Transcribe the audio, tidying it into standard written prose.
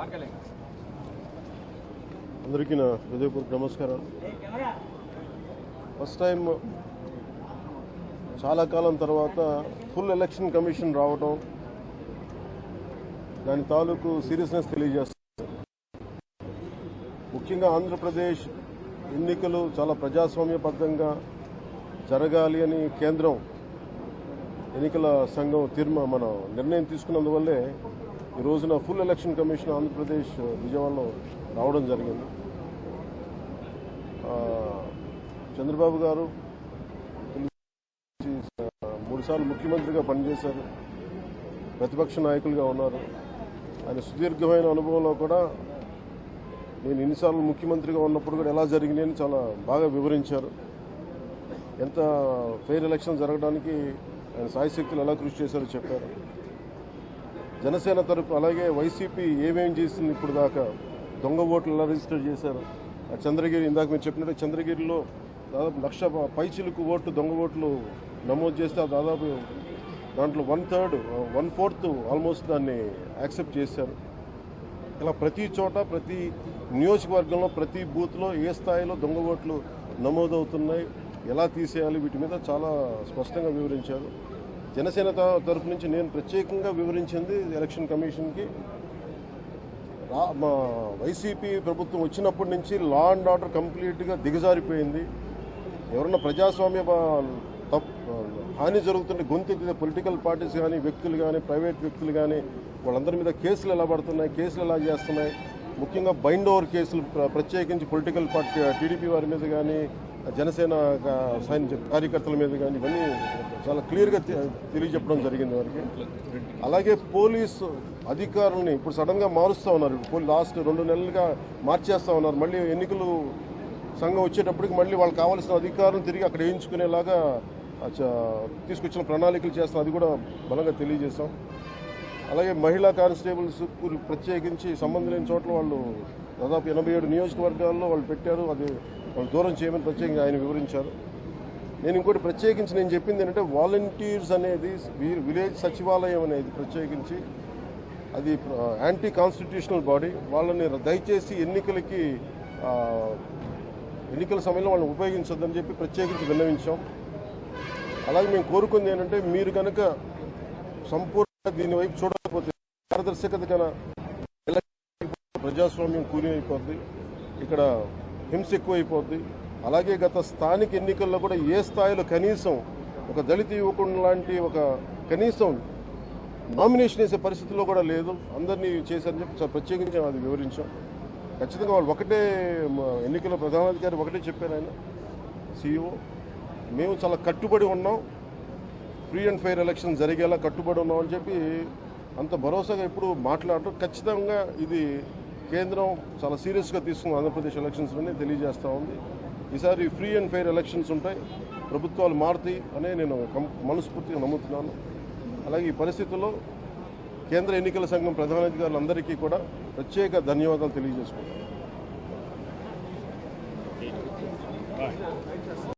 అందరికీ నా హృదయపూర్వక నమస్కారాలు. ఫస్ట్ టైం చాలా కాలం తర్వాత ఫుల్ ఎలక్షన్ కమిషన్ రావడం, దాని తాలూకు సీరియస్నెస్ తెలియజేస్తుంది. ముఖ్యంగా ఆంధ్రప్రదేశ్ ఎన్నికలు చాలా ప్రజాస్వామ్యబద్ధంగా జరగాలి అని కేంద్రం ఎన్నికల సంఘం మన నిర్ణయం తీసుకున్నందువల్లే ఈ రోజున ఫుల్ ఎలక్షన్ కమిషన్ ఆంధ్రప్రదేశ్ విజయవాడలో రావడం జరిగింది. చంద్రబాబు గారు 3 సార్లు ముఖ్యమంత్రిగా పనిచేశారు, ప్రతిపక్ష నాయకులుగా ఉన్నారు. ఆయన సుదీర్ఘమైన అనుభవంలో కూడా నేను ఎన్నిసార్లు ముఖ్యమంత్రిగా ఉన్నప్పుడు కూడా ఎలా జరిగినాయని చాలా బాగా వివరించారు. ఎంత ఫెయిర్ ఎలక్షన్ జరగడానికి ఆయన సాయశక్తులు ఎలా కృషి చేశారో చెప్పారు. జనసేన తరపు అలాగే వైసీపీ ఏమేం చేసింది ఇప్పుడు దాకా, దొంగ ఓట్లు ఎలా రిజిస్టర్ చేశారు, చంద్రగిరి ఇందాక మీరు చెప్పినట్టు చంద్రగిరిలో దాదాపు 1,00,000 పైచిలకు ఓట్లు దొంగ ఓట్లు నమోదు చేస్తే దాదాపు దాంట్లో 1/4 ఆల్మోస్ట్ దాన్ని యాక్సెప్ట్ చేశారు. ఇలా ప్రతి చోట ప్రతి నియోజకవర్గంలో ప్రతి బూత్లో ఏ స్థాయిలో దొంగ ఓట్లు నమోదవుతున్నాయి, ఎలా తీసేయాలి, వీటి మీద చాలా స్పష్టంగా వివరించారు. జనసేన తరఫు నుంచి నేను ప్రత్యేకంగా వివరించింది ఎలక్షన్ కమిషన్కి, మా వైసీపీ ప్రభుత్వం వచ్చినప్పటి నుంచి లా అండ్ ఆర్డర్ కంప్లీట్గా దిగజారిపోయింది. ఎవరన్నా ప్రజాస్వామ్య హాని జరుగుతుంటే గొంతెత్తితే పొలిటికల్ పార్టీస్ కానీ వ్యక్తులు కానీ ప్రైవేట్ వ్యక్తులు కానీ వాళ్ళందరి మీద కేసులు ఎలా పడుతున్నాయి, కేసులు ఎలా చేస్తున్నాయి, ముఖ్యంగా బైండ్ ఓవర్ కేసులు ప్రత్యేకించి పొలిటికల్ పార్టీ టీడీపీ వారి మీద కానీ జనసేన కార్యకర్తల మీద కానీ ఇవన్నీ చాలా క్లియర్గా తెలియజెప్పడం జరిగింది వారికి. అలాగే పోలీసు అధికారులని ఇప్పుడు సడన్గా మారుస్తూ ఉన్నారు. లాస్ట్ 2 నెలలుగా మార్చేస్తూ ఉన్నారు. మళ్ళీ ఎన్నికలు సంఘం వచ్చేటప్పటికి మళ్ళీ వాళ్ళకి కావాల్సిన అధికారులను తిరిగి అక్కడ వేయించుకునేలాగా తీసుకొచ్చిన ప్రణాళికలు చేస్తాం, అది కూడా బలంగా తెలియజేస్తాం. అలాగే మహిళా కానిస్టేబుల్స్ ప్రత్యేకించి సంబంధం లేని చోట్ల వాళ్ళు దాదాపు 87 నియోజకవర్గాల్లో వాళ్ళు పెట్టారు, అది వాళ్ళు దూరం చేయమని ప్రత్యేకంగా ఆయన వివరించారు. నేను ఇంకోటి ప్రత్యేకించి నేను చెప్పింది ఏంటంటే వాలంటీర్స్ అనేది విలేజ్ సచివాలయం అనేది ప్రత్యేకించి అది యాంటీ కాన్స్టిట్యూషనల్ బాడీ. వాళ్ళని దయచేసి ఎన్నికల సమయంలో వాళ్ళని ఉపయోగించొద్దని చెప్పి ప్రత్యేకించి విన్నవించాం. అలాగే మేము కోరుకుంది ఏంటంటే మీరు కనుక సంపూర్ణంగా దీని వైపు చూడకపోతే పారదర్శకత కన్నా ప్రజాస్వామ్యం కూలి అయిపోద్ది, ఇక్కడ హింస ఎక్కువైపోద్ది. అలాగే గత స్థానిక ఎన్నికల్లో కూడా ఏ స్థాయిలో కనీసం ఒక దళిత యువకుడు లాంటి ఒక కనీసం నామినేషన్ వేసే పరిస్థితిలో కూడా లేదు, అందరినీ చేశారని చెప్పి ప్రత్యేకించి అది వివరించాం. ఖచ్చితంగా వాళ్ళు ఒకటే ఎన్నికల ప్రధానాధికారి ఒకటే చెప్పారు, ఆయన CEO, మేము చాలా కట్టుబడి ఉన్నాం, ఫ్రీ అండ్ ఫెయిర్ ఎలక్షన్ జరిగేలా కట్టుబడి ఉన్నాం అని చెప్పి అంత భరోసాగా ఇప్పుడు మాట్లాడటం. ఖచ్చితంగా ఇది కేంద్రం చాలా సీరియస్గా తీసుకున్న ఆంధ్రప్రదేశ్ ఎలక్షన్స్లోనే తెలియజేస్తూ ఉంది. ఈసారి ఫ్రీ అండ్ ఫెయిర్ ఎలక్షన్స్ ఉంటాయి, ప్రభుత్వాలు మారుతాయి అనే నేను మనస్ఫూర్తిగా నమ్ముతున్నాను. అలాగే ఈ పరిస్థితుల్లో కేంద్ర ఎన్నికల సంఘం ప్రధానాధికారులందరికీ కూడా ప్రత్యేక ధన్యవాదాలు తెలియజేసుకుంటాను.